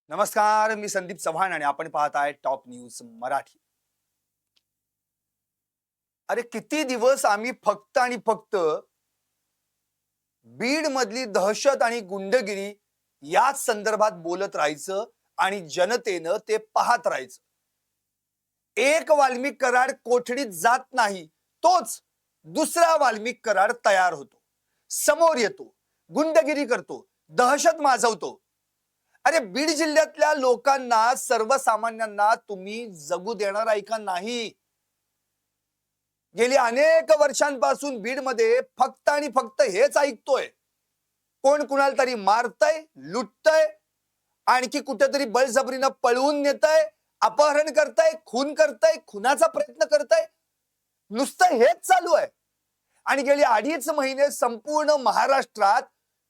नमस्कार, मी संदीप चव्हाण आणि आपण पाहत आहे टॉप न्यूज मराठी. अरे किती दिवस आम्ही फक्त आणि फक्त बीड मधली दहशत आणि गुंडगिरी याच संदर्भात बोलत राहायचं आणि जनतेनं ते पाहत राहायचं. एक वाल्मिक कराड कोठडीत जात नाही, तोच दुसरा वाल्मिक कराड तयार होतो, समोर येतो, गुंडगिरी करतो, दहशत माजवतो. अरे बीड जिल्ह्यातल्या लोकांना, सर्वसामान्यांना तुम्ही जगू देणार आहे का नाही? गेली अनेक वर्षांपासून बीड मध्ये फक्त आणि फक्त हेच ऐकतोय. कोण कुणाला तरी मारतय, लुटतय, आणखी कुठेतरी बळजबरीनं पळवून नेतय, अपहरण करताय, खून करताय, खुनाचा प्रयत्न करताय. नुसतं हेच चालू आहे. आणि गेली 2.5 महिने संपूर्ण महाराष्ट्रात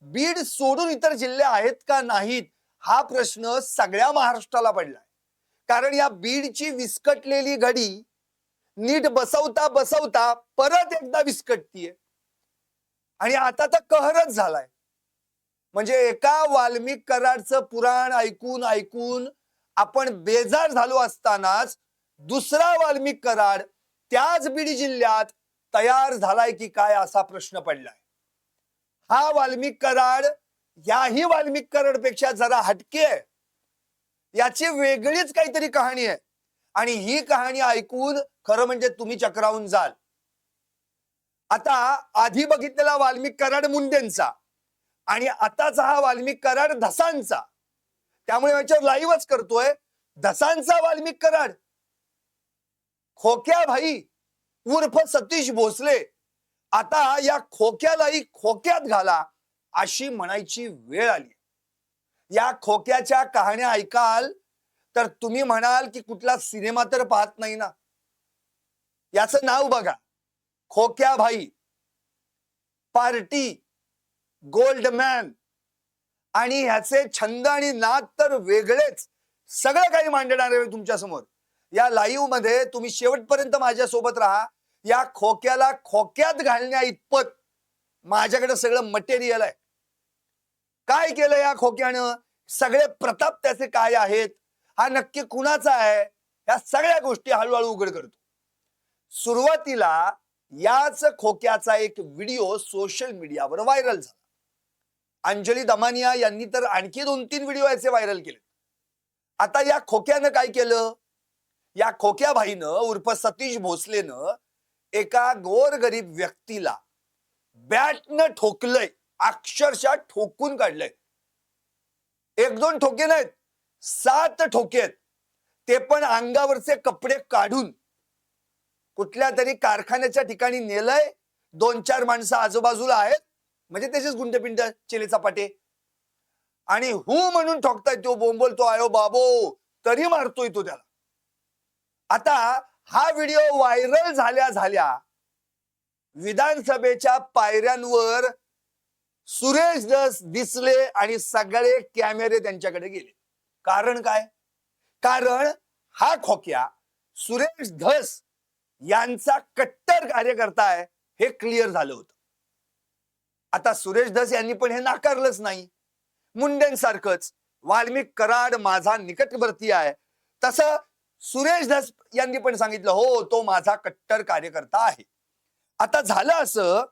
बीड सोडून इतर जिल्हे आहेत का नाहीत हा प्रश्न सगळ्या महाराष्ट्राला पडलाय. कारण या बीडची विस्कटलेली घडी नीट बसवता बसवता परत एकदा विस्कटतीये. आणि आता तर कहरच झालाय. म्हणजे एका वाल्मिक कराडचं पुराण ऐकून ऐकून आपण बेजार झालो असतानाच दुसरा वाल्मिक कराड त्याच बीड जिल्ह्यात तयार झालाय की काय असा प्रश्न पडलाय. हा वाल्मिक कराड याही वाल्मिक कराड पेक्षा जरा हटके आहे. याची वेगळीच काहीतरी कहाणी आहे आणि ही कहाणी ऐकून खरं म्हणजे तुम्ही चक्रावून जाल. आता आधी बघितलेला वाल्मिक कराड मुंडेंचा आणि आताचा हा वाल्मिक कराड धसांचा, त्यामुळे याच्यावर लाईव्हच करतोय. धसांचा वाल्मिक कराड खोक्या भाई उर्फ सतीश भोसले आता या खोक्यालाही खोक्यात घाला अशी म्हणायची वेळ आली. या खोक्याच्या कहाण्या ऐकाल तर तुम्ही म्हणाल की कुठला सिनेमा तर पाहत नाही ना. याचं नाव बघा, खोक्या भाई, पार्टी, गोल्डमॅन. आणि ह्याचे छंद आणि नाद तर वेगळेच. सगळं काही मांडणार आहे तुमच्या समोर. या लाईव्ह मध्ये तुम्ही शेवटपर्यंत माझ्या सोबत राहा. या खोक्याला खोक्यात घालण्या इतपत माझ्याकडे सगळं मटेरियल आहे. काय केलं या खोक्यानं, सगळे प्रताप त्याचे काय आहेत, हा नक्की कुणाचा आहे, या सगळ्या गोष्टी हळूहळू उघड करतो. सुरुवातीला याच खोक्याचा एक व्हिडिओ सोशल मीडियावर व्हायरल झाला. अंजली दमानिया यांनी तर आणखी 2-3 व्हिडिओ याचे व्हायरल केले. आता या खोक्यानं काय केलं, या खोक्या भाईनं उर्फ सतीश भोसलेनं एका गोरगरीब व्यक्तीला बॅटनं ठोकलंय, अक्षरशः ठोकून काढलंय. 1-2 ठोके नाहीत, 7 ठोके आहेत. ते पण अंगावरचे कपडे काढून कुठल्या तरी कारखान्याच्या ठिकाणी नेलंय. 2-4 माणसं आजूबाजूला आहेत, म्हणजे त्याचेच गुंडपिंड चेले चपाटे. आणि हू म्हणून ठोकताय, तो बोंबलतो आयो बाबो, तरी मारतोय तो त्याला. आता हा व्हिडिओ व्हायरल झाल्या झाल्या विधानसभेच्या पायऱ्यांवर सुरेश धस दिसले आणि सगळे कॅमेरे त्यांच्याकडे गेले. कारण काय? कारण हा खोक्या सुरेश धस यांचा कट्टर कार्यकर्ता आहे हे क्लिअर झालं होतं. आता सुरेश धस यांनी पण हे नाकारलंच नाही. मुंडेंसारखंच वाल्मिक कराड माझा निकटवर्ती आहे, तसं सुरेश धस यांनी पण सांगितलं, हो तो माझा कट्टर कार्यकर्ता आहे. आता झालं असं,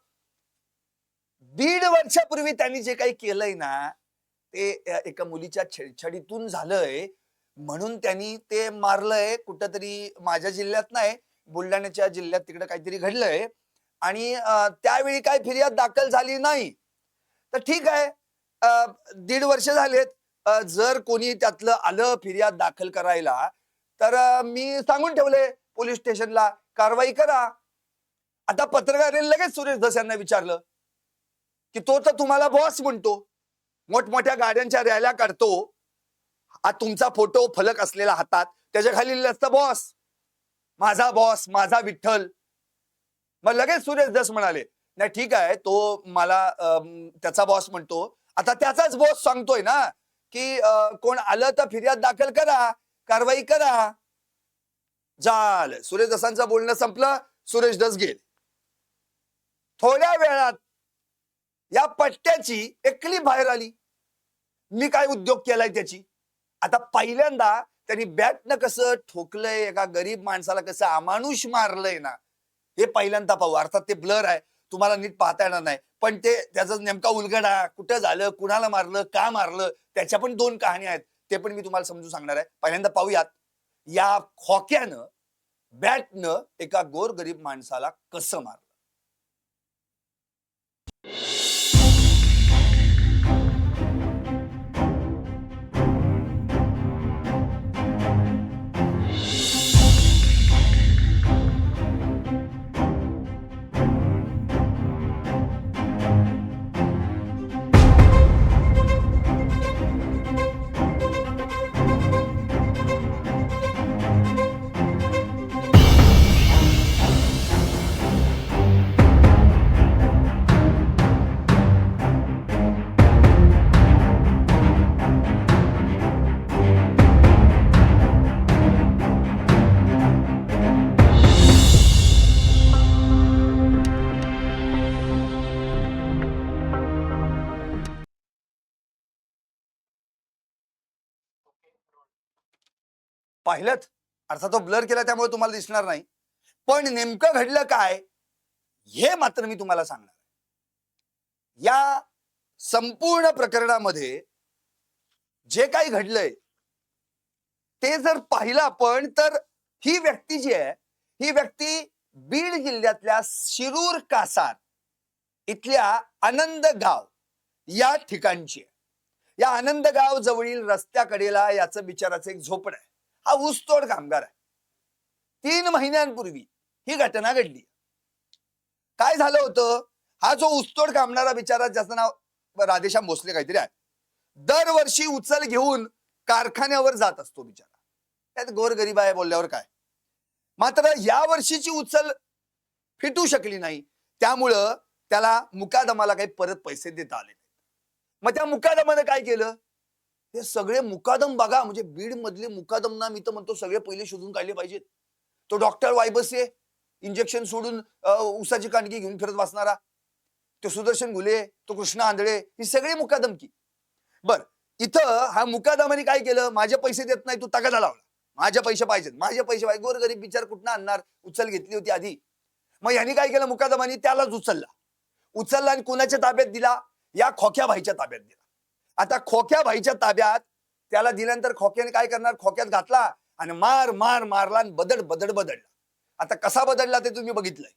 1.5 वर्षापूर्वी त्यांनी जे काही केलंय ना ते एका मुलीच्या छेडछाडीतून झालंय म्हणून त्यांनी ते मारलंय. कुठंतरी माझ्या जिल्ह्यात नाही, बुलढाण्याच्या जिल्ह्यात तिकडे काहीतरी घडलंय आणि त्यावेळी काही फिर्याद दाखल झाली नाही. तर ठीक आहे, 1.5 वर्ष झालेत. जर कोणी त्यातलं आलं फिर्याद दाखल करायला तर मी सांगून ठेवले पोलीस स्टेशनला कारवाई करा. आता पत्रकारांनी लगेच सुरेश धस यांना विचारलं की तो तर तुम्हाला बॉस म्हणतो, मोठमोठ्या गाड्यांच्या रॅल्या काढतो, तुमचा फोटो फलक असलेला हातात, त्याच्या खाली लिहिलं असतं बॉस, माझा बॉस, माझा विठ्ठल. मग लगेच सुरेश धस म्हणाले, नाही ठीक आहे, तो मला त्याचा बॉस म्हणतो. आता त्याचाच बॉस सांगतोय ना की कोण आलं तर फिर्याद दाखल करा, कारवाई करा. झालं, सुरेश धसांचं बोलणं संपलं. सुरेश धस गेले. थोड्या वेळात या पट्ट्याची एक क्लिप बाहेर आली. मी काय उद्योग केलाय त्याची. आता पहिल्यांदा त्यांनी बॅटनं कसं ठोकलंय, एका गरीब माणसाला कसं अमानुष मारलंय ना, हे पहिल्यांदा पाहू. अर्थात ते ब्लर आहे, तुम्हाला नीट पाहता येणार नाही, पण ते त्याचा नेमका उलगडा कुठं झालं, कुणाला मारलं, का मारलं, त्याच्या पण 2 कहाण्या आहेत. ते पण मी तुम्हाला समजून सांगणार आहे. पहिल्यांदा पाहूयात या खोक्यानं बॅटनं एका गोरगरीब माणसाला कसं मारलं. पाहिलं, अर्थात तो ब्लर केला त्यामुळे तुम्हाला दिसणार नाही, पण नेमकं घडलं काय हे मात्र मी तुम्हाला सांगणार. या संपूर्ण प्रकरणामध्ये जे काही घडलंय ते जर पाहिलं आपण तर ही व्यक्ती जी आहे, ही व्यक्ती बीड जिल्ह्यातल्या शिरूर कासार इथल्या आनंद गाव या ठिकाणची आहे. या आनंद गाव जवळील रस्त्याकडेला याचं बिचाराचं एक झोपड आहे. हा ऊसतोड कामगार आहे. 3 महिन्यांपूर्वी ही घटना घडली. काय झालं होतं, हा जो ऊसतोड कामणारा बिचारा, ज्याचं नाव राधेश्याम भोसले काहीतरी आहे, दरवर्षी उचल घेऊन कारखान्यावर जात असतो बिचारा. त्यात गोरगरीब आहे बोलल्यावर काय. मात्र या वर्षीची उचल फिटू शकली नाही, त्यामुळं त्याला मुकादमाला काही परत पैसे देता आले. मग त्या मुकादमाने काय केलं, हे सगळे मुकादम बघा, म्हणजे बीड मधले मुकादम ना, मी तर म्हणतो सगळे पहिले शोधून काढले पाहिजेत. तो डॉक्टर वायबसे इंजेक्शन सोडून उसाची कांडकी घेऊन फिरत बसणारा, तो सुदर्शन घुले, तो कृष्णा आंधळे, ही सगळे मुकादम की. बर, इथं हा मुकादमाने काय केलं, माझे पैसे देत नाही, तू तगादा लावला, माझे पैसे पाहिजेत, माझे पैसे पाहिजे. गोरगरीब बिचार कुठनं आणणार, उचल घेतली होती आधी. मग यांनी काय केलं, मुकादमाने त्यालाच उचलला आणि कुणाच्या ताब्यात दिला, या खोक्या भाईच्या ताब्यात दिला. आता खोक्या भाईच्या ताब्यात त्याला दिल्यानंतर खोक्याने काय करणार, खोक्यात घातला आणि मारला आणि बदडला. आता कसा बदलला ते तुम्ही बघितलंय.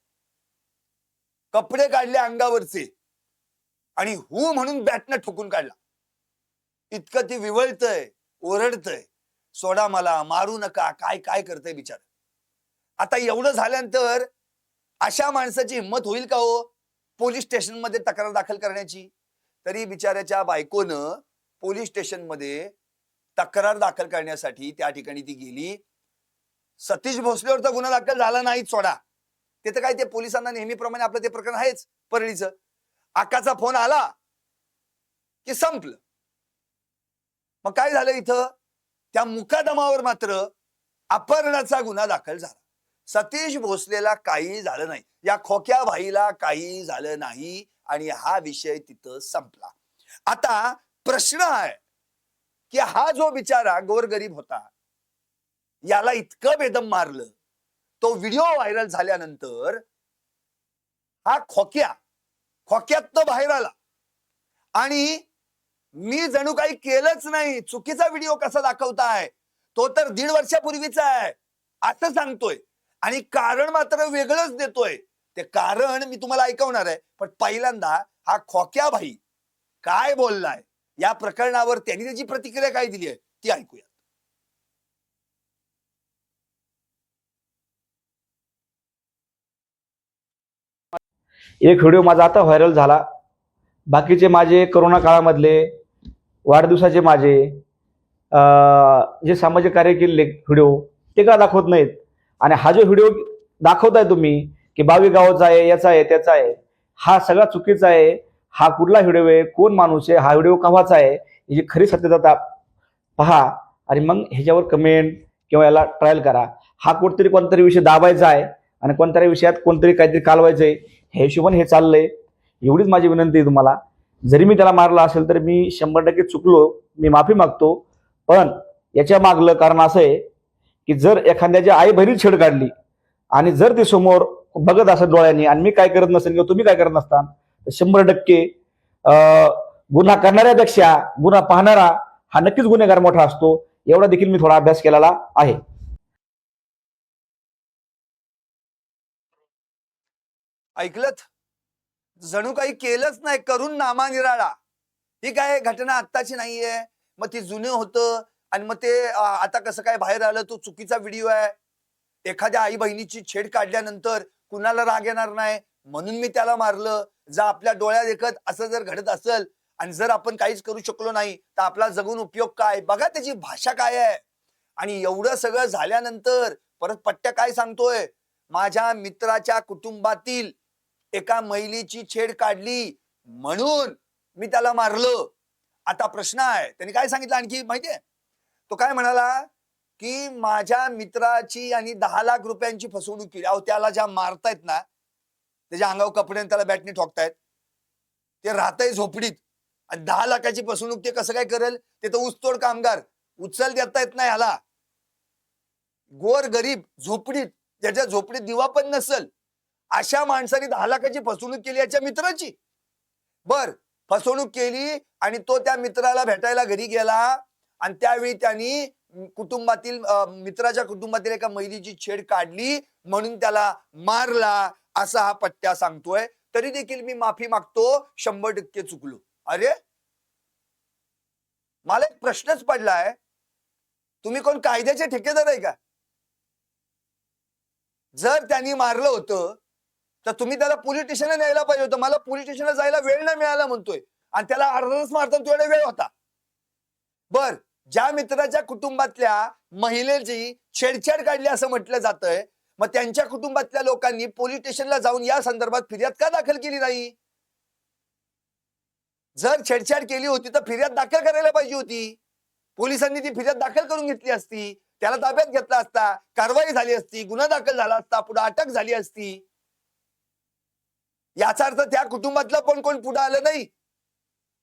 कपडे काढले अंगावरचे आणि हू म्हणून बॅटनं ठोकून काढला. इतकं ती विवळतय, ओरडतय, सोडा मला, मारू नका, काय काय करतय बिचार. आता एवढं झाल्यानंतर अशा माणसाची हिंमत होईल का हो पोलीस स्टेशन मध्ये तक्रार दाखल करण्याची. तरी बिचाऱ्याच्या बायकोनं पोलीस स्टेशन मध्ये तक्रार दाखल करण्यासाठी त्या ठिकाणी ती गेली. सतीश भोसलेवरचा गुन्हा दाखल झाला नाही, सोडा, ते तर काय, ते पोलिसांना नेहमीप्रमाणे आपलं ते प्रकरण आहेच परळीचं. आकाचा फोन आला की संपलं. मग काय झालं, इथं त्या मुकादमावर मात्र अपहरणाचा गुन्हा दाखल झाला. सतीश भोसलेला काही झालं नाही, या खोक्या भाईला काही झालं नाही आणि हा विषय तिथं संपला. आता प्रश्न आहे की हा जो बिचारा गोरगरीब होता, याला इतकं बेदम मारलं, तो व्हिडिओ व्हायरल झाल्यानंतर हा खोक्यात तो बाहेर आला आणि मी जणू काही केलंच नाही, चुकीचा व्हिडिओ कसा दाखवताय, तो तर 1.5 वर्षापूर्वीचा आहे असं सांगतोय आणि कारण मात्र वेगळंच देतोय. ते कारण मी तुम्हाला ऐकवणार आहे, पण पहिल्यांदा हा खोक्या भाई काय बोललाय या प्रकरणावर, त्यांनी त्याची प्रतिक्रिया काय दिली आहे ती ऐकूया. एक व्हिडिओ माझा आता व्हायरल झाला. बाकीचे माझे कोरोना काळामधले, वाढदिवसाचे माझे जे सामाजिक कार्य केलेले व्हिडिओ ते का दाखवत नाहीत. आणि हा जो व्हिडिओ दाखवताय तुम्ही की 22 गावाचा आहे, याचा आहे, त्याचा आहे, हा सगळा चुकीचा आहे. हा कुठला व्हिडिओ आहे, कोण माणूस आहे, हा व्हिडिओ केव्हाचा आहे, याची खरी सत्यता पहा आणि मग ह्याच्यावर कमेंट किंवा याला ट्रायल करा. हा कुठतरी कोणतरी विषय दाबायचा आहे आणि कोणत्याही विषयात कोणतरी काहीतरी कालवायचं आहे, ह्या हिशोबाने हे चाललंय. एवढीच माझी विनंती आहे तुम्हाला. जरी मी त्याला मारला असेल तर मी 100% चुकलो, मी माफी मागतो. पण याच्या मागलं कारण असं आहे की जर एखाद्याच्या आई बहिणी छेड काढली आणि जर ते समोर बघत असत डोळ्यांनी आणि मी काय करत नसेल किंवा तुम्ही काय करत नसता, तर 100% गुन्हा करणाऱ्यापेक्षा गुन्हा पाहणारा हा नक्कीच गुन्हेगार मोठा असतो. एवढा देखील मी थोडा अभ्यास केलेला आहे. ऐकलत? जणू काही केलंच नाही, करून नामा निराळा. ही काय घटना आत्ताची नाहीये. मग ती जुनं होतं आणि मग ते आता कसं काय बाहेर आलं, तो चुकीचा व्हिडिओ आहे. एखाद्या आई बहिणीची छेड काढल्यानंतर कुणाला राग येणार नाही म्हणून मी त्याला मारलं. जर आपल्या डोळ्या देखत असं जर घडत असेल आणि जर आपण काहीच करू शकलो नाही तर आपला जगून उपयोग काय? बघा त्याची भाषा काय आहे. आणि एवढं सगळं झाल्यानंतर परत पट्ट्या काय सांगतोय, माझ्या मित्राच्या कुटुंबातील एका महिलेची छेड काढली म्हणून मी त्याला मारलं. आता प्रश्न आहे, त्यांनी काय सांगितलं आणखी माहितीये? तो काय म्हणाला की माझ्या मित्राची आणि 10 लाख रुपयांची फसवणूक केली. अहो त्याला ज्या मारतायत ना, त्याच्या अंगावर कपड्याने त्याला बॅटने ठोकतायत, ते राहतंय झोपडीत आणि 10 लाखाची फसवणूक ते कसं काय करेल? ते तर ऊसतोड कामगार, उचल देता येत नाही ह्याला. गोर गरीब झोपडीत, ज्याच्या झोपडीत दिवा पण नसल, अशा माणसाने 10 लाखाची फसवणूक केली याच्या मित्राची. बर, फसवणूक केली आणि तो त्या मित्राला भेटायला घरी गेला आणि त्यावेळी त्यांनी कुटुंबातील मित्राच्या कुटुंबातील एका महिलेची छेड काढली म्हणून त्याला मारला, असा हा पट्ट्या सांगतोय. तरी देखील मी माफी मागतो, 100% चुकलो. अरे, मला एक प्रश्नच पडलाय, तुम्ही कोण कायद्याचे ठेकेदार आहे का? जर त्यांनी मारलं होतं तर तुम्ही त्याला पोलीस स्टेशनला न्यायला पाहिजे होतं. मला पोलीस स्टेशनला जायला वेळ नाही मिळाला म्हणतोय आणि त्याला अर्धच मारताना तेवढा वेळ होता. बर, ज्या मित्राच्या कुटुंबातल्या महिलेची छेडछाड काढली असं म्हटलं जातंय, मग त्यांच्या कुटुंबातल्या लोकांनी पोलीस स्टेशनला जाऊन या संदर्भात फिर्याद का दाखल केली नाही? जर छेडछाड केली होती तर फिर्याद दाखल करायला पाहिजे होती. पोलिसांनी ती फिर्याद दाखल करून घेतली असती, त्याला ताब्यात घेतला असता, कारवाई झाली असती, गुन्हा दाखल झाला असता, पुढे अटक झाली असती. याचा अर्थ त्या कुटुंबातलं पण कोण पुढे आलं नाही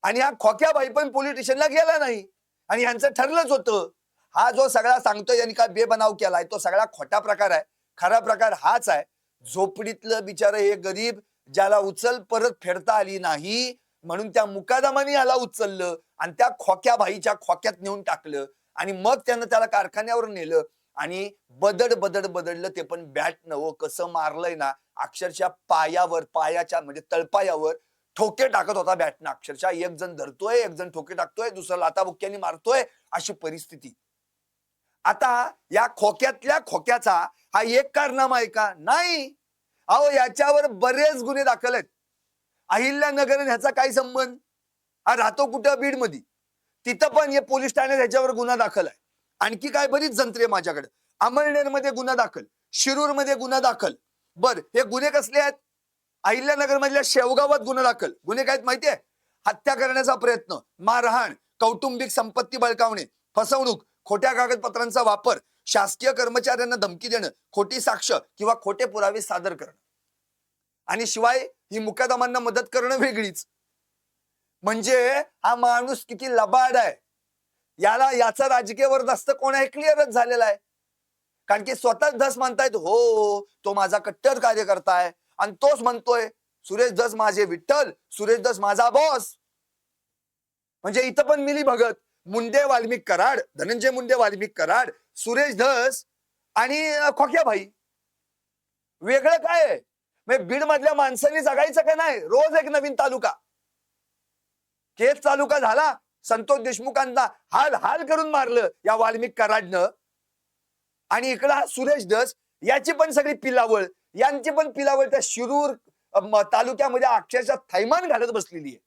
आणि हा खोक्या बाई पण पोलीस स्टेशनला गेला नाही आणि यांचं ठरलंच होतं. हा जो सगळा सांगतोय यांनी काय बेबनाव केलाय तो सगळा खोटा प्रकार आहे. खरा प्रकार हाच आहे. झोपडीतलं बिचारं हे गरीब, ज्याला उचल परत फेडता आली नाही म्हणून त्या मुकादमाने याला उचललं आणि त्या खोक्या बाईच्या खोक्यात नेऊन टाकलं आणि मग त्यानं त्याला कारखान्यावर नेलं आणि बदडलं. ते पण बॅट नवं, कसं मारलंय ना, अक्षरशः पायावर, पायाच्या म्हणजे तळपायावर ठोके टाकत होता बॅटनं. अक्षरशः एक जण धरतोय, एक जण ठोके टाकतोय, दुसरा लाताबुक्क्यांनी मारतोय, अशी परिस्थिती. आता या खोक्यातल्या खोक्याचा हा एक कारनामा आहे का? नाही. अहो याच्यावर बरेच गुन्हे दाखल आहेत. अहिल्यानगर ह्याचा काय संबंध? हा राहतो कुठं? बीड मध्ये. तिथं पण हे पोलीस ठाण्यात ह्याच्यावर गुन्हा दाखल आहे. आणखी काय बरीच जंत्रे माझ्याकडे. अमळनेर मध्ये गुन्हा दाखल, शिरूर मध्ये गुन्हा दाखल. बर, हे गुन्हे कसले आहेत? अहिल्यानगर मधल्या शेवगावात गुन्हा दाखल. गुन्हे काय माहितीये? हत्या करण्याचा प्रयत्न, मारहाण, कौटुंबिक संपत्ती बळकावणे, फसवणूक, खोट्या कागदपत्रांचा वापर, शासकीय कर्मचाऱ्यांना धमकी देणं, खोटी साक्ष किंवा खोटे पुरावे सादर करणं आणि शिवाय ही मुकादमांना मदत करणं वेगळीच. म्हणजे हा माणूस किती लबाड आहे, याला याचा राजकीय वरदस्त कोण आहे क्लिअरच झालेला आहे. कारण की स्वतःच धस म्हणतायत, हो तो माझा कट्टर कार्यकर्ता आहे आणि तोच म्हणतोय सुरेश धस माझे विठ्ठल, सुरेश धस माझा बॉस. म्हणजे इथं पण मिली भगत, मुंडे वाल्मिक कराड, धनंजय मुंडे वाल्मिक कराड, सुरेश धस आणि खोक्या भाई. वेगळं काय आहे? म्हणजे बीड मधल्या माणसांनी जगायचं का नाही? रोज एक नवीन तालुका. केस तालुका झाला, संतोष देशमुखांना हाल हाल करून मारलं या वाल्मिक कराडनं आणि इकडं हा सुरेश धस, याची पण सगळी पिलावळ, यांची पण पिलावळ त्या शिरूर तालुक्यामध्ये अक्षरशः थैमान घालत बसलेली आहे.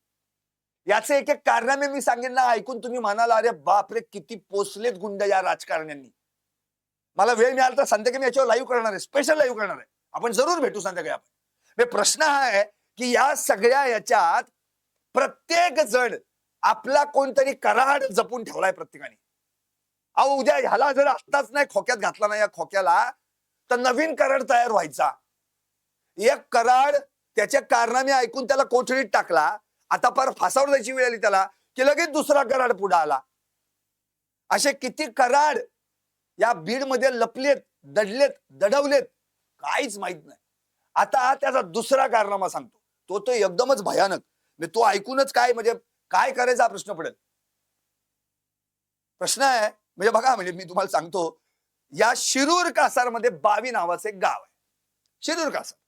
याचे एक एक कारनामे मी सांगेन ना, ऐकून तुम्ही म्हणाला अरे बापरे किती पोचलेत गुंड या राजकारण्यांनी. मला वेळ मिळाला तर संध्याकाळी मी याच्यावर लाईव्ह करणार आहे, स्पेशल लाईव्ह करणार आहे. आपण जरूर भेटू संध्याकाळी. आपण प्रश्न हा आहे की या सगळ्या याच्यात प्रत्येक जण आपला कोणतरी कराड जपून ठेवलाय प्रत्येकाने. अहो उद्या ह्याला जर आत्ताच नाही खोक्यात घातला नाही या खोक्याला, तर नवीन कराड तयार व्हायचा. एक कराड त्याच्या कारनामे ऐकून त्याला कोठडीत टाकला, आता फार फासावर जायची वेळ आली त्याला, की लगेच दुसरा कराड पुढे आला. असे किती कराड या बीडमध्ये लपलेत, दडलेत, दडवलेत, काहीच माहित नाही. आता त्याचा दुसरा कारनामा सांगतो, तो एकदमच भयानक. म्हणजे तो ऐकूनच काय म्हणजे काय करायचा प्रश्न पडेल. प्रश्न आहे म्हणजे बघा, म्हणजे मी तुम्हाला सांगतो, या शिरूर कासारमध्ये बावी नावाचं एक गाव आहे. शिरूर कासार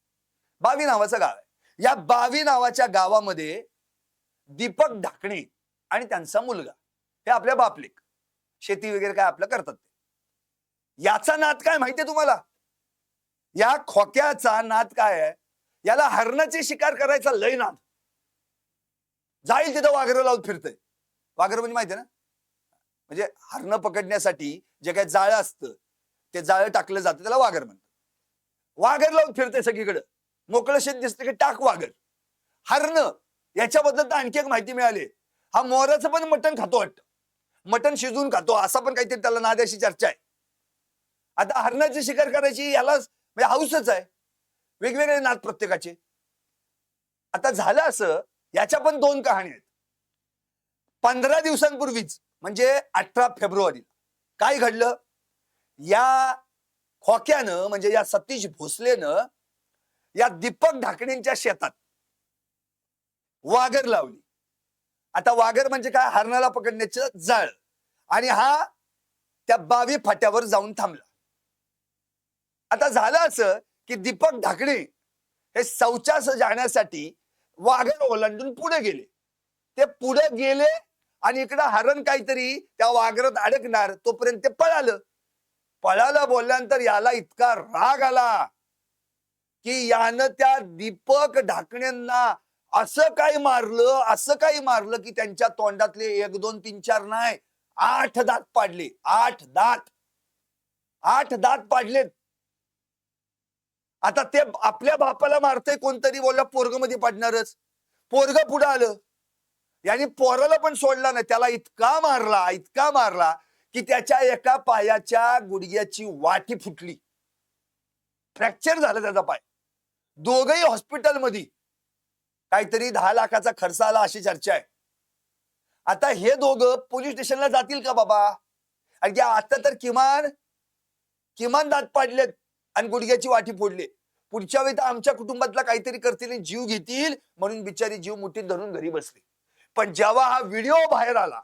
बावी नावाचं गाव आहे. या बावी नावाच्या गावामध्ये दीपक ढाकणे आणि त्यांचा मुलगा हे आपल्या बापलेक शेती वगैरे काय आपलं करतात. याचा नाद काय माहितीये तुम्हाला? या खोक्याचा नाद काय आहे? याला हरणाची शिकार करायचा लय नाद. जाईल तिथं वाघरं लावून फिरतंय. वाघर म्हणजे माहितीये ना, म्हणजे हरणं पकडण्यासाठी जे काही जाळं असतं ते जाळं टाकलं जातं, त्याला वाघर म्हणतात. वाघर लावून फिरतंय सगळीकडे. मोकळं शेत दिसतं की टाक वाघर. हरणं याच्याबद्दल तर आणखी एक माहिती मिळाली, हा मोराचं पण मटण खातो वाटतं, मटण शिजवून खातो, असा पण काहीतरी त्याला नाद, अशी चर्चा आहे. आता हरणाची शिकार करायची याला म्हणजे हाऊसच आहे. वेगवेगळे नाद प्रत्येकाचे. आता झालं असं, याच्या पण दोन कहाणी आहेत. 15 दिवसांपूर्वीच म्हणजे 18 फेब्रुवारीला काय घडलं? या खोक्यानं म्हणजे या सतीश भोसलेनं या दीपक ढाकणेंच्या शेतात वाघर लावली. आता वाघर म्हणजे काय? हरणाला पकडण्याचं जाळ. आणि हा त्या बावी फाट्यावर जाऊन थांबला. आता झालं असं की दीपक ढाकणे हे शौचास जाण्यासाठी वाघर ओलांडून पुढे गेले. ते पुढे गेले आणि इकडं हरण काहीतरी त्या वाघरात अडकणार, तोपर्यंत ते पळालं. बोलल्यानंतर याला इतका राग आला की यानं त्या दीपक ढाकण्यांना असं काही मारलं की त्यांच्या तोंडातले 1 2 3 4 नाही 8 दात पाडले. 8 दात पाडलेत. आता ते आपल्या बापाला मारतंय कोणतरी, बोलला पोरग मध्ये पडणारच. पोरग पुढे आलं, याने पोराला पण सोडला नाही. त्याला इतका मारला की त्याच्या एका पायाच्या गुडघ्याची वाटी फुटली, फ्रॅक्चर झालं त्याचा पाय. दोघही हॉस्पिटलमध्ये. काहीतरी 10 लाखाचा खर्च आला अशी चर्चा आहे. आता हे दोघं पोलीस स्टेशनला जातील का बाबा? आणि आता तर किमान दात पाडलेत आणि गुडघ्याची वाटी फोडली. पुढच्या वेळी तर आमच्या कुटुंबातला काहीतरी करतील, जीव घेतील म्हणून बिचारी जीव मुठीत धरून घरी बसली. पण जेव्हा हा व्हिडिओ बाहेर आला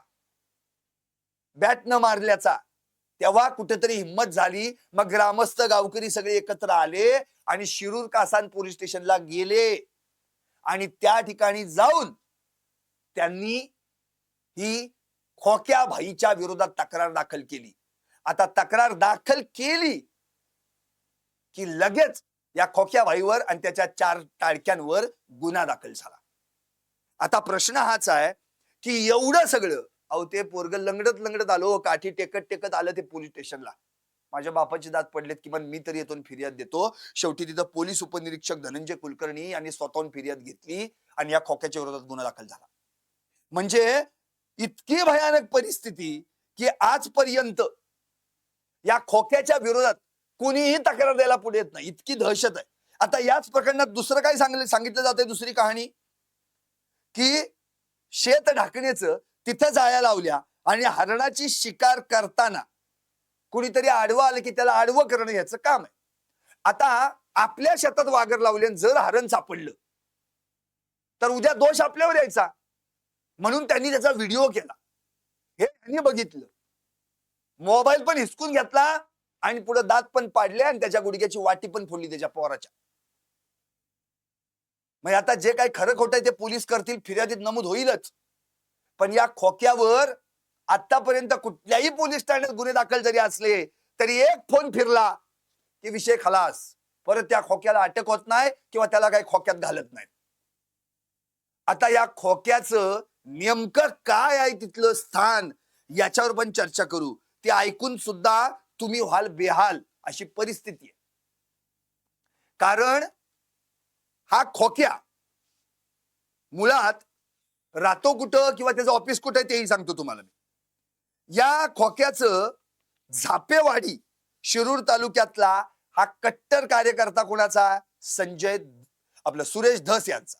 बॅट न मारल्याचा, तेव्हा कुठेतरी हिंमत झाली. मग ग्रामस्थ गावकरी सगळे एकत्र आले आणि शिरूर कासार पोलीस स्टेशनला गेले आणि त्या ठिकाणी जाऊन त्यांनी ही खोक्या भाईच्या विरोधात तक्रार दाखल केली. आता तक्रार दाखल केली की लगेच या खोक्या भाईवर आणि त्याच्या 4 टाळक्यांवर गुन्हा दाखल झाला. आता प्रश्न हाच आहे की एवढं सगळं, अहो ते पोरग लंगडत आलो, काठी टेकत आलं ते पोलीस स्टेशनला. माझ्या बापाचे दात पडलेत, किमान मी तरी येतो फिर्याद देतो. शेवटी तिथं पोलीस उपनिरीक्षक धनंजय कुलकर्णी यांनी स्वतःहून फिर्याद घेतली आणि या खोक्याच्या विरोधात गुन्हा दाखल झाला. म्हणजे इतकी भयानक परिस्थिती की आजपर्यंत या खोक्याच्या विरोधात कोणीही तक्रार द्यायला पुढे येत नाही, इतकी दहशत आहे. आता याच प्रकरणात दुसरं काय सांगितलं जातंय, दुसरी कहाणी की शेत ढाकण्याचं तिथं जाया लावल्या आणि हरणाची शिकार करताना कुणीतरी आडवं आलं की त्याला आडवं करणं याचं काम आहे. आता आपल्या शेतात वाघर लावले, जर हरण सापडलं तर उद्या दोष आपल्यावर यायचा. म्हणून त्यांनी त्याचा व्हिडिओ केला. हे त्यांनी बघितलं, मोबाईल पण हिसकून घेतला आणि पुढे दात पण पाडले आणि त्याच्या गुडघ्याची वाटी पण फोडली त्याच्या पोराच्या. मग आता जे काही खरं खोटं आहे ते पोलीस करतील, फिर्यादीत नमूद होईलच. पण या खोक्यावर आतापर्यंत कुठल्याही पोलीस ठाण्यात गुन्हे दाखल जरी असले तरी एक फोन फिरला की विषय खलास. परत त्या खोक्याला अटक होत नाही किंवा त्याला काही खोक्यात घालत नाही. आता या खोक्याचं नेमकं काय आहे, तिथलं स्थान, याच्यावर पण चर्चा करू. ते ऐकून सुद्धा तुम्ही व्हाल बेहाल अशी परिस्थिती आहे. कारण हा खोक्या मुळात राहतो कुठं किंवा त्याचं ऑफिस कुठं आहे तेही सांगतो तुम्हाला मी. या खोक्याचं झापेवाडी शिरूर तालुक्यातला हा कट्टर कार्यकर्ता कोणाचा? सुरेश धस यांचा.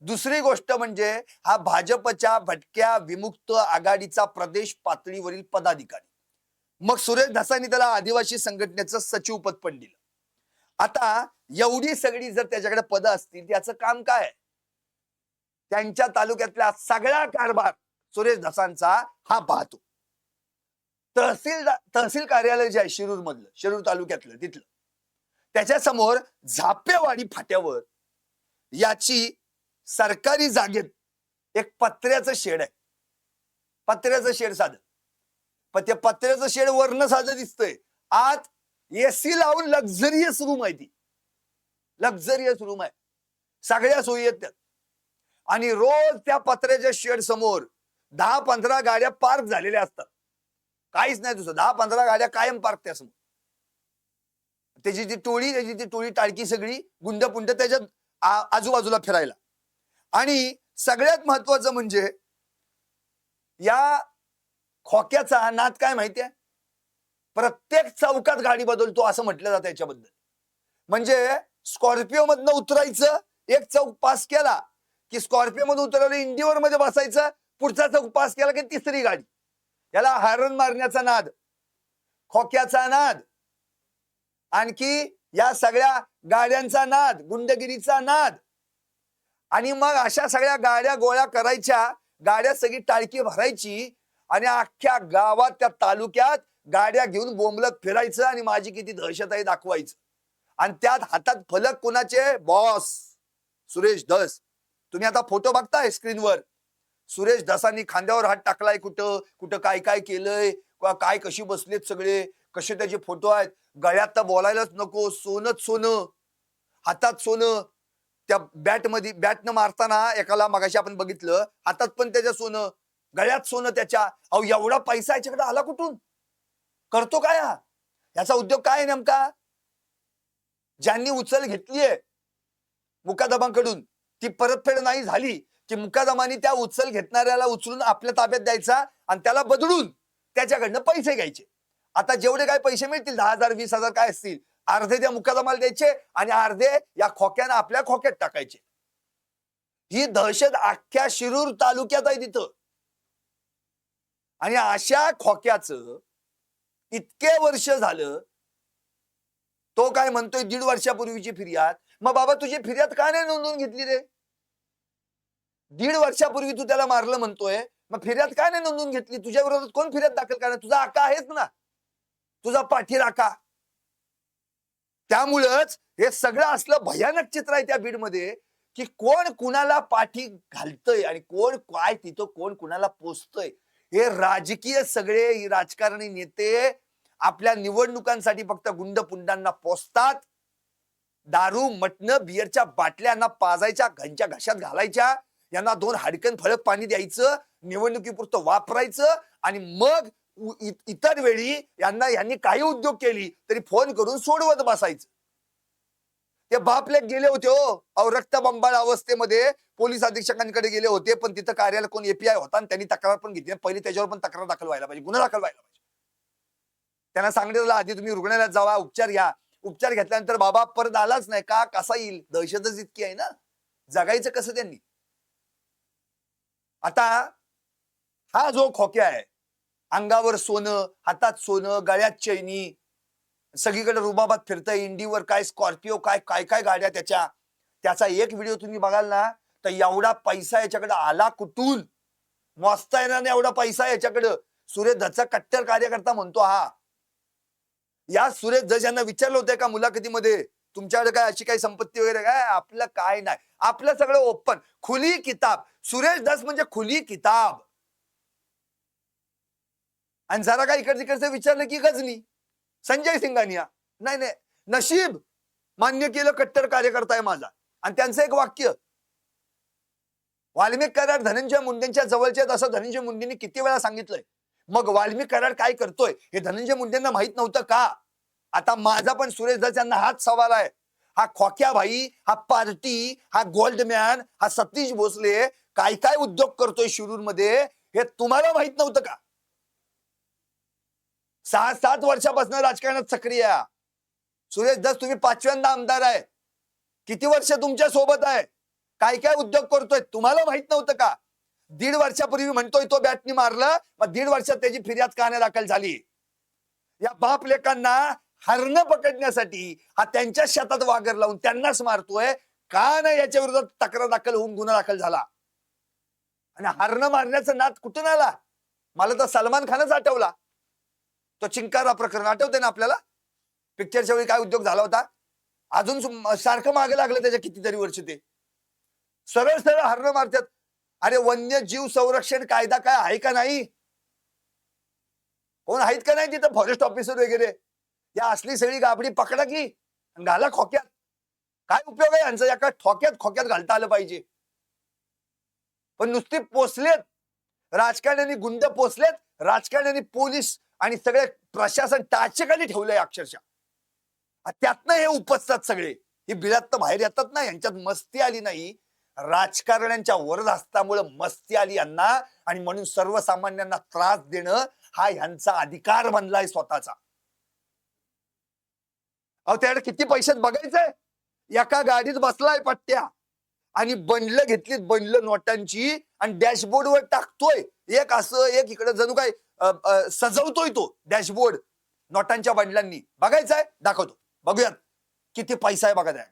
दुसरी गोष्ट म्हणजे हा भाजपच्या भटक्या विमुक्त आघाडीचा प्रदेश पातळीवरील पदाधिकारी. मग सुरेश धसानी त्याला आदिवासी संघटनेचं सचिव पद पण दिलं. आता एवढी सगळी जर त्याच्याकडे पदं असतील त्याचं काम काय आहे? त्यांच्या तालुक्यातला सगळा कारभार सुरेश धसांचा हा पाहतो. तहसील कार्यालय जे आहे शिरूर मधलं, शिरूर तालुक्यातलं तिथलं, त्याच्या समोर झापेवाडी फाट्यावर याची सरकारी जागेत एक पत्र्याचं शेड आहे. पत्र्याचं शेड साधं, पण ते पत्र्याचं शेड वरनं साधं दिसतंय, आत एसी लावून लक्झरियस रूम आहे. ती लक्झरियस रूम आहे, सगळ्या सोयी आहेत त्यात. आणि रोज त्या पत्र्याच्या शेड समोर 10-15 गाड्या पार्क झालेल्या असतात. काहीच नाही दुसरं, 10-15 गाड्या कायम पार्क त्यासमोर. त्याची ती टोळी टाळकी सगळी गुंड त्याच्या आजूबाजूला फिरायला. आणि सगळ्यात महत्वाचं म्हणजे या खोक्याचा नाद काय माहितीये? प्रत्येक चौकात गाडी बदलतो असं म्हटलं जातं याच्याबद्दल. म्हणजे स्कॉर्पिओ मधनं उतरायचं, एक चौक पास केला की स्कॉर्पिओ मध्ये उतरवलं इंडिओर मध्ये बसायचं, पुढचा चौक पास केला की तिसरी गाडी. याला हॉर्न मारण्याचा नाद, खोक्याचा नाद, आणखी या सगळ्या गाड्यांचा नाद, गुंडगिरीचा नाद. आणि मग अशा सगळ्या गाड्या गोळा करायच्या, गाड्या सगळी टाळकी भरायची आणि अख्ख्या गावात त्या तालुक्यात गाड्या घेऊन बोंबलत फिरायचं आणि माझी किती दहशत आहे दाखवायचं. आणि त्यात हातात फलक कोणाचे? बॉस सुरेश धस. तुम्ही आता फोटो बघताय स्क्रीनवर, सुरेश धसांनी खांद्यावर हात टाकलाय, कुठं कुठं काय काय केलंय, काय कशी बसलेत सगळे, कसे त्याचे फोटो आहेत. गळ्यात तर बोलायलाच नको, सोनच सोनं, हातात सोनं. त्या बॅटनं मारताना एकाला मगाशी आपण बघितलं, हातात पण त्याच्या सोनं, गळ्यात सोनं त्याच्या. अहो एवढा पैसा याच्याकडे आला कुठून? करतो काय हा? याचा उद्योग काय नेमका? ज्यांनी उचल घेतलीये मुकादमाकडून, ती परतफेड नाही झाली की मुकादमानी त्या उचल घेतणाऱ्याला उचलून आपल्या ताब्यात द्यायचा आणि त्याला बदलून त्याच्याकडनं पैसे घ्यायचे. आता जेवढे काय पैसे मिळतील, 10,000 20,000 काय असतील, अर्धे त्या मुकादमाला द्यायचे आणि अर्धे या खोक्यानं आपल्या खोक्यात टाकायचे. ही दहशत अख्ख्या शिरूर तालुक्यात आहे तिथं. आणि अशा खोक्याचं इतके वर्ष झालं. तो काय म्हणतोय 1.5 वर्षापूर्वीची फिर्याद. मग बाबा तुझी फिर्याद का नाही नोंदवून घेतली रे? 1.5 वर्षापूर्वी तू त्याला मारलं म्हणतोय, मग फिर्याद का नाही नोंदवून घेतली? तुझ्या विरोधात कोण फिर्याद दाखल करणार? तुझा आका आहेच ना, तुझा पाठीराखा. त्यामुळेच हे सगळं असलं भयानक चित्र आहे त्या बीडमध्ये की कोण कुणाला पाठी घालतय आणि कोण काय तिथं कोण कुणाला पोचतय. हे राजकीय सगळे राजकारणी नेते आपल्या निवडणुकांसाठी फक्त गुंडपुंडांना पोचतात. दारू, मटण, बियरच्या बाटल्यांना पाजायच्या, घंच्या घशात घालायच्या, यांना 2 हाडकन फळक पाणी द्यायचं, निवडणुकीपुरतं वापरायचं आणि मग इतर वेळी यांनी काही उद्योग केली तरी फोन करून सोडवत बसायचं. ते बापले गेले होते हो, अहो रक्तबंबाळ अवस्थेमध्ये पोलीस अधीक्षकांकडे गेले होते, पण तिथं कार्यालय कोण एपीआय होता आणि त्यांनी तक्रार पण घेतली. पहिली त्याच्यावर पण तक्रार दाखल व्हायला पाहिजे, गुन्हा दाखल व्हायला पाहिजे. त्यांना सांगितलं आधी तुम्ही रुग्णालयात जावा, उपचार घ्या. उपचार घेतल्यानंतर बाबा परत आलाच नाही का, कसा येईल? दहशतच इतकी आहे ना, जगायचं कसं त्यांनी? आता हा जो खोक्या आहे, अंगावर सोनं, हातात सोनं, गळ्यात चैनी, सगळीकडे रुबाबात फिरतंय, इंडीवर काय, स्कॉर्पिओ काय, काय काय गाड्या त्याचा एक व्हिडिओ तुम्ही बघाल ना, तर एवढा पैसा याच्याकडे आला कुठून? मोजता येणार नाही एवढा पैसा याच्याकडे. सुरेश धसचा कट्टर कार्यकर्ता म्हणतो हा. या सुरेश धस यांना विचारलं होतं का मुलाखतीमध्ये, तुमच्याकडे काय अशी काही संपत्ती वगैरे काय? आपलं काय नाही, आपलं सगळं ओपन, खुली किताब. सुरेश धस म्हणजे खुली किताब. आणि जरा काय इकडे तिकडचं विचारलं की गजनी संजय सिंगानिया. नाही नाही, नशीब मान्य केलं कट्टर कार्यकर्ता आहे माझा. आणि त्यांचं एक वाक्य, वाल्मिक कराड धनंजय मुंडेंच्या जवळचे, असं धनंजय मुंडेंनी किती वेळा सांगितलंय. मग वाल्मिक कराड काय करतोय हे धनंजय मुंडेंना माहित नव्हतं का? आता माझा पण सुरेश धस यांना हाच सवाल आहे. हा खोक्या भाई, हा पार्टी, हा गोल्डमॅन, हा सतीश भोसले काय काय उद्योग करतोय शिरूर मध्ये हे तुम्हाला माहित नव्हतं का? 6-7 वर्षापासून राजकारणात सक्रिय आहे सुरेश धस. तुम्ही 5व्यांदा आमदार आहे, किती वर्ष तुमच्या सोबत आहे? काय काय उद्योग करतोय तुम्हाला माहित नव्हतं का? 1.5 वर्षापूर्वी म्हणतोय तो बॅटनी मारलं, मग 1.5 वर्षात त्याची फिर्याद का नाही दाखल झाली? या बाप लेकांना हरणं पकडण्यासाठी हा त्यांच्या शेतात वागर लावून त्यांनाच मारतोय, का नाही याच्या विरोधात तक्रार दाखल होऊन गुन्हा दाखल झाला? आणि हरणं मारण्याचा नाद कुठून आला? मला तर सलमान खानच आठवला. तो चिंकारा प्रकरण आठवते ना आपल्याला? पिक्चरच्या वेळी काय उद्योग झाला होता? अजून सारखं मागे लागलं त्याच्या कितीतरी वर्ष ते. सरळ सरळ हरणं मारतात. अरे वन्यजीव संरक्षण कायदा काय आहे का नाही? कोण आहेत का नाही तिथं फॉरेस्ट ऑफिसर वगैरे? या असली सगळी गाबडी पकडा की आणि घाला खोक्यात. काय उपयोग आहे यांचा? एका खोक्यात घालता आलं पाहिजे. पण नुसती पोचलेत राजकारण्यांनी, गुंड पोचलेत राजकारण्यांनी, पोलीस आणि सगळे प्रशासन टाचेखाली ठेवलंय अक्षरशः. त्यातनं हे उपजतात सगळे. ही बिळात तर बाहेर येतात ना, यांच्यात मस्ती आली नाही. राजकारण्यांच्या वरदहस्तामुळे मस्ती आली यांना, आणि म्हणून सर्वसामान्यांना त्रास देणं हा यांचा अधिकार बनलाय स्वतःचा. अहो त्याकडे किती पैशात बघायचंय? एका गाडीत बसलाय पट्ट्या आणि बंडलं घेतलीत, बंडलं नोटांची, आणि डॅशबोर्डवर टाकतोय. एक असं एक इकडे जणू काय सजवतोय तो डॅशबोर्ड नोटांच्या बंडलांनी. बघायचंय? दाखवतो, बघूयात किती पैसा आहे बघा त्या.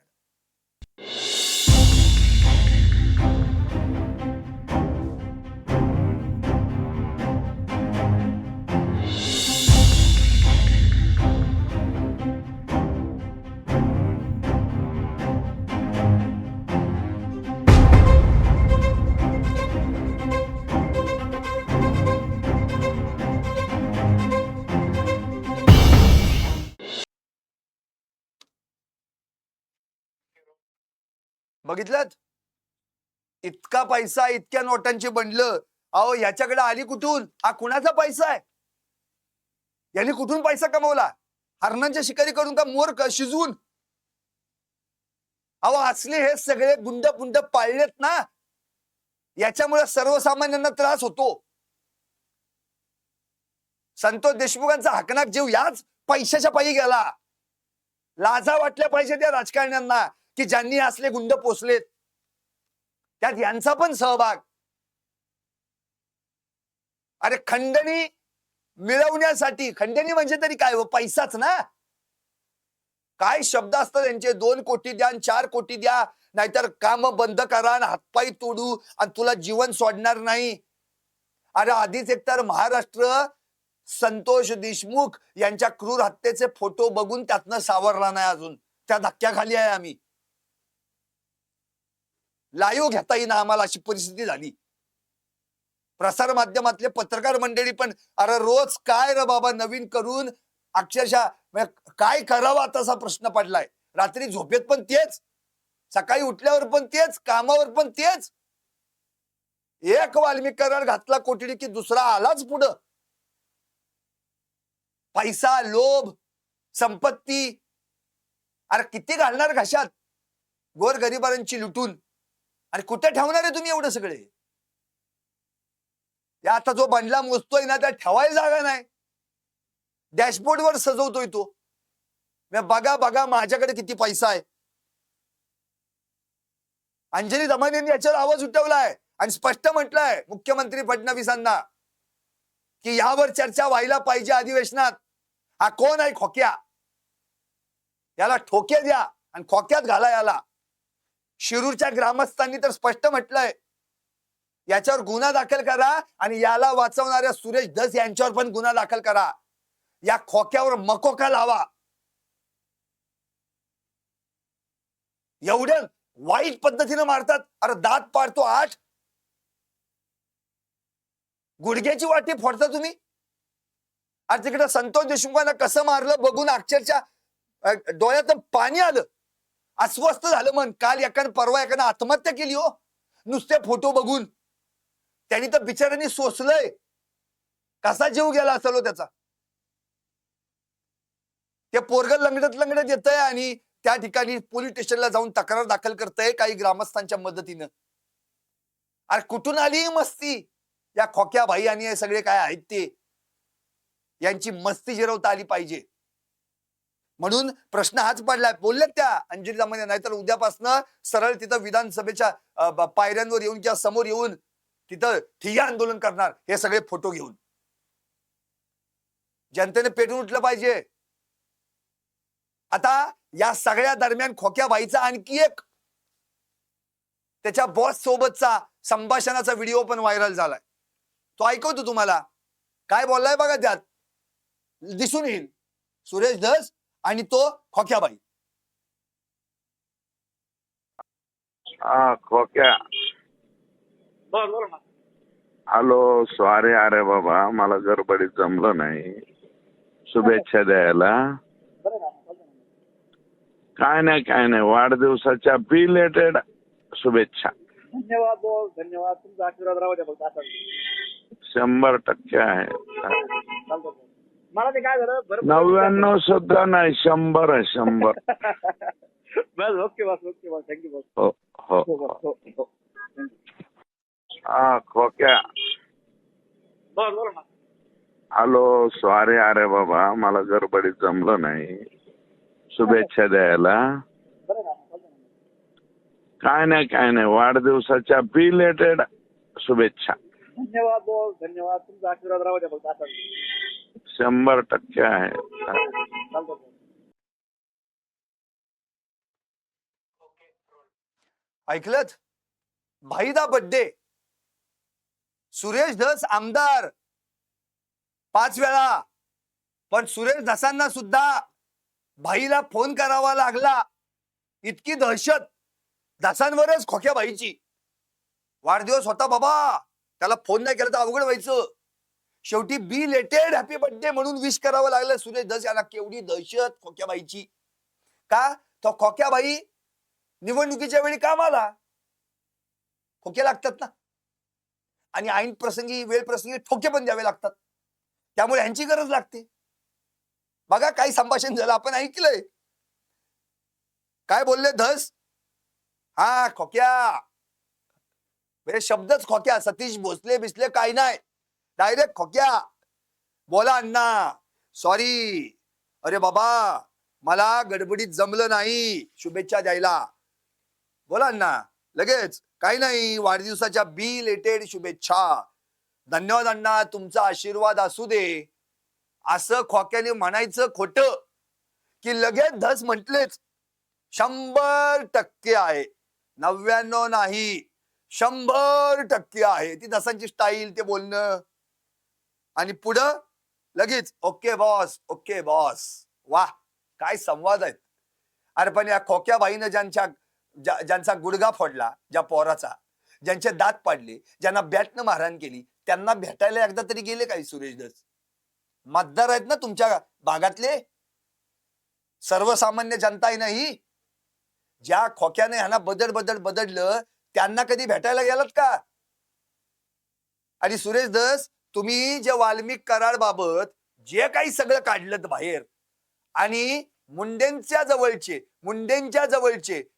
बघितलं? इतका पैसा, इतक्या नोटांची बंडलं. अहो ह्याच्याकडे आली कुठून? हा कुणाचा पैसा आहे? यांनी कुठून पैसा कमवला? हरणांच्या शिकारी करून का मोर शिजवून? अहो असले हे सगळे गुंड पुंड पाळलेत ना, याच्यामुळे सर्वसामान्यांना त्रास होतो. संतोष देशमुखांचा हकनाक जीव याच पैशाच्या पायी गेला. लाजा वाटल्या पाहिजे त्या राजकारण्यांना की ज्यांनी असले गुंड पोचलेत, त्यात यांचा पण सहभाग. अरे खंडणी मिळवण्यासाठी, खंडणी म्हणजे तरी काय हो? पैसाच ना. काय शब्द असतात त्यांचे? 2 कोटी द्या, 4 कोटी द्या, नाहीतर काम बंद करा, हातपाय तोडू आणि तुला जीवन सोडणार नाही. अरे आधीच एकतर महाराष्ट्र संतोष देशमुख यांच्या क्रूर हत्येचे फोटो बघून त्यातनं सावरला नाही अजून. त्या धक्क्याखाली आहे आम्ही. लाईव्ह घेता येईना आम्हाला, अशी परिस्थिती झाली. प्रसार माध्यमातले पत्रकार मंडळी पण अरे रोज काय रे बाबा नवीन करून, अक्षरशः काय करावा तसा प्रश्न पडलाय. रात्री झोपेत पण तेच, सकाळी उठल्यावर पण तेच, कामावर पण तेच. एक वाल्मिक करार घातला कोठडी की दुसरा आलाच पुढं. पैसा, लोभ, संपत्ती, अरे किती घालणार घशात गोरगरिबांची लुटून? आणि कुठे ठेवणार आहे तुम्ही एवढं सगळे? या आता जो बंडला मोजतोय ना, त्या ठेवायला जागा नाही. डॅशबोर्डवर सजवतोय तो. बघा बघा माझ्याकडे किती पैसा आहे. अंजली दमानींनी याच्यावर आवाज उठवलाय आणि स्पष्ट म्हटलंय मुख्यमंत्री फडणवीसांना की यावर चर्चा व्हायला पाहिजे अधिवेशनात. हा कोण आहे खोक्या? याला ठोके द्या आणि खोक्यात घाला याला. शिरूरच्या ग्रामस्थांनी तर स्पष्ट म्हटलंय याच्यावर गुन्हा दाखल करा आणि याला वाचवणाऱ्या सुरेश धस यांच्यावर पण गुन्हा दाखल करा. या खोक्यावर मकोका लावा. एवढ्या वाईट पद्धतीने मारतात. अरे दात पाडतो 8, गुडघ्याची वाटी फोडता तुम्ही. आज तिकडे संतोष देशमुखांना कसं मारलं बघून अक्षरशः डोळ्यात पाणी आलं. अस्वस्थ झालं मन. काल एकानं परवा एकानं आत्महत्या केली हो, नुसते फोटो बघून. त्यांनी तर बिचाऱ्यांनी सोसलंय. कसा जीव गेला असेल त्याचा. ते पोरग लंगडत येतंय आणि त्या ठिकाणी पोलीस स्टेशनला जाऊन तक्रार दाखल करतंय काही ग्रामस्थांच्या मदतीनं. अरे कुठून आली मस्ती? या खोक्या भाई आणि हे सगळे काय आहेत ते, यांची मस्ती जिरवता आली पाहिजे. म्हणून प्रश्न हाच पडलाय. बोललेत त्या अंजली दमाने, नाहीतर उद्यापासनं सरळ तिथं विधानसभेच्या पायऱ्यांवर येऊन किंवा समोर येऊन तिथं ठिय्या आंदोलन करणार, हे सगळे फोटो घेऊन. जनतेने पेटून उठलं पाहिजे. आता या सगळ्या दरम्यान खोक्याबाईचा आणखी एक त्याच्या बॉस सोबतचा संभाषणाचा व्हिडिओ पण व्हायरल झालाय. तो ऐकवतो तुम्हाला. काय बोललाय बघा, त्यात दिसून येईल सुरेश धस आणि तो खोक्याबाई. हा खोक्या. हॅलो, सॉरी अरे बाबा, मला गडबडीत जमलं नाही. शुभेच्छा द्यायला. काय नाही, वाढदिवसाच्या बिलेटेड शुभेच्छा. धन्यवाद बोल, धन्यवाद. तुमचा आशीर्वाद राहू द्या. बघ 100% आहे. मला ते काय झालं, 99 सुद्धा नाही, 100 आहे, 100. बस ओके बस, ओके बस, थँक्यू बस. हो. हा खोक्या. बोल ना. हॅलो, सॉरी अरे बाबा, मला गडबडीत जमलं नाही. शुभेच्छा द्यायला. काय नाही, वाढदिवसाच्या बिलेटेड शुभेच्छा. धन्यवाद बोल, धन्यवाद. तुमचा आशीर्वाद राहू द्या. बघ 100% आहे. ऐकलत? भाईदा बर्थडे. सुरेश धस आमदार 5 वेळा, पण सुरेश धसांना सुद्धा भाईला फोन करावा लागला. इतकी दहशत धसांवरच खोक्याबाईची. वाढदिवस होता बाबा, त्याला फोन नाही केला तर अवघड व्हायचं. शेवटी बिलेटेड हॅपी बर्थडे म्हणून विश करावं लागलं सुरेश धस यांना. केवढी दहशत खोक्याबाईची. का? तो खोक्याबाई निवडणुकीच्या वेळी कामाला खोके लागतात ना, आणि ऐन प्रसंगी वेळ प्रसंगी ठोके पण द्यावे लागतात. त्यामुळे यांची गरज लागते. बघा काही संभाषण झालं, आपण ऐकलंय. काय बोलले धस? हा खोक्या. म्हणजे शब्दच खोक्या. सतीश भोसले बिसले काही नाही, डायरेक्ट खोक्या. बोला अण्णा, सॉरी. अरे बाबा, मला गडबडीत जमलं नाही शुभेच्छा द्यायला. बोला अण्णा लगेच. काही नाही, वाढदिवसाच्या बिलेटेड शुभेच्छा. धन्यवाद अण्णा, तुमचा आशीर्वाद असू दे. असं खोक्याने म्हणायचं खोटं की लगेच धस म्हटलेच. 100% आहे, 99 नाही, 100% आहे. ती धसांची स्टाईल, ते बोलणं. आणि पुढं लगेच ओके बॉस, ओके बॉस. वाह, काय संवाद आहेत. अरे पण या खोक्याबाईनं ज्यांचा गुडघा फोडला, ज्या पोराचा, ज्यांचे दात पाडले, ज्यांना बॅटनं मारहाण केली, त्यांना भेटायला एकदा तरी गेले काही सुरेश धस? मतदार आहेत ना तुमच्या भागातले, सर्वसामान्य जनता आहे नाही. ज्या खोक्याने ह्यांना बदडलं, त्यांना कधी भेटायला गेलात का? आणि सुरेश धस, तुम्ही जे वाल्मिक कराड बाबत जे काही सगळं काढलं बाहेर, आणि मुंडेंच्या जवळचे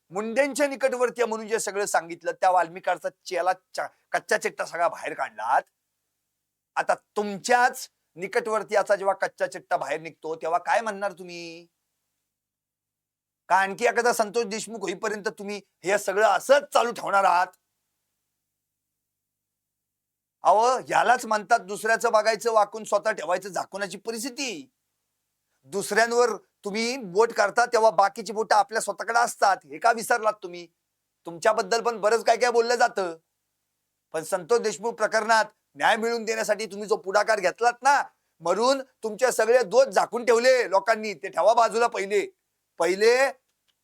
मुंडेंच्या निकटवर्ती म्हणून जे सगळं सांगितलं, त्या वाल्मिकाचा चेला कच्चा चिट्टा सगळा बाहेर काढलात. आता तुमच्याच निकटवर्तीयाचा जेव्हा कच्चा चिट्टा बाहेर निघतो, तेव्हा काय म्हणणार तुम्ही? का आणखी एखादा संतोष देशमुख होईपर्यंत तुम्ही हे सगळं असंच चालू ठेवणार आहात? अहो, यालाच म्हणतात दुसऱ्याचं बघायचं वाकून, स्वतः ठेवायचं झाकुनाची परिस्थिती. दुसऱ्यांवर तुम्ही बोट करता तेव्हा बाकीची बोट आपल्या स्वतःकडे असतात, हे का विसरलात तुम्ही? तुमच्याबद्दल पण बरंच काय काय बोललं जातं, पण संतोष देशमुख प्रकरणात न्याय मिळवून देण्यासाठी तुम्ही जो पुढाकार घेतलात ना, म्हणून तुमचे सगळे दोष झाकून ठेवले लोकांनी. ते ठेवा बाजूला. पहिले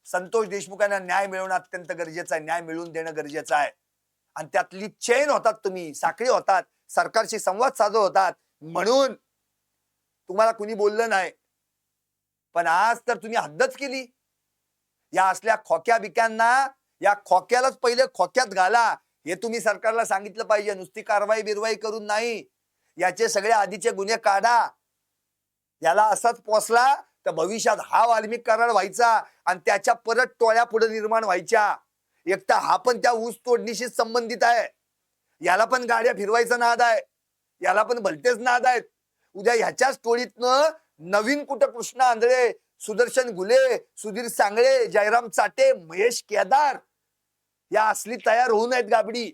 संतोष देशमुखांना न्याय मिळवणं अत्यंत गरजेचं आहे, न्याय मिळवून देणं गरजेचं आहे. आणि त्यातली चेन होतात तुम्ही, साखळी होतात, सरकारशी संवाद साधत होतात, म्हणून तुम्हाला कुणी बोललं नाही. पण आज तर तुम्ही हद्दच केली. या असल्या खोक्या बिक्यांना, या खोक्यालाच पहिले खोक्यात घाला, हे तुम्ही सरकारला सांगितलं पाहिजे. नुसती कारवाई बिरवाई करून नाही, याचे सगळे आधीचे गुन्हे काढा. याला असाच पोसला तर भविष्यात हा वाल्मिक कराड व्हायचा आणि त्याच्या परत टोळ्या पुढे निर्माण व्हायच्या. एकटा हा पण त्या ऊस तोडणीशी संबंधित आहे, याला पण गाड्या फिरवायचा नाद आहे, याला पण भलतेच नाद आहेत. उद्या ह्याच्याच टोळीतनं नवीन कुठं कृष्णा आंधळे, सुदर्शन घुले, सुधीर सांगळे, जयराम चाटे, महेश केदार या असली तयार होऊ नयेत गाबडी.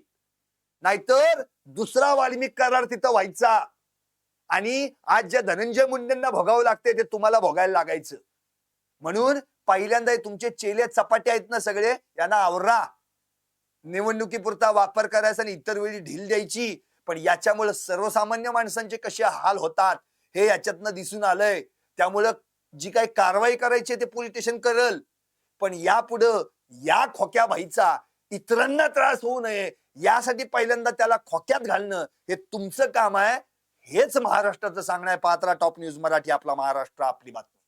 नाहीतर दुसरा वाल्मिक करार तिथं व्हायचा आणि आज ज्या धनंजय मुंडेंना भोगावं लागते ते तुम्हाला भोगायला लागायचं. म्हणून पहिल्यांदा तुमचे चेले चपाटे आहेत ना सगळे, यांना आवरा. निवडणुकीपुरता वापर करायचा आणि इतर वेळी ढील द्यायची. पण याच्यामुळे सर्वसामान्य माणसांचे कसे हाल होतात हे याच्यातनं दिसून आलंय. त्यामुळं जी काही कारवाई करायची ते पोलीस स्टेशन करल, पण यापुढं या खोक्या भाईचा इतरांना त्रास होऊ नये यासाठी पहिल्यांदा त्याला खोक्यात घालणं हे तुमचं काम आहे. हेच महाराष्ट्राचं सांगणं आहे. पात्रा टॉप न्यूज मराठी, आपला महाराष्ट्र आपली बातमी.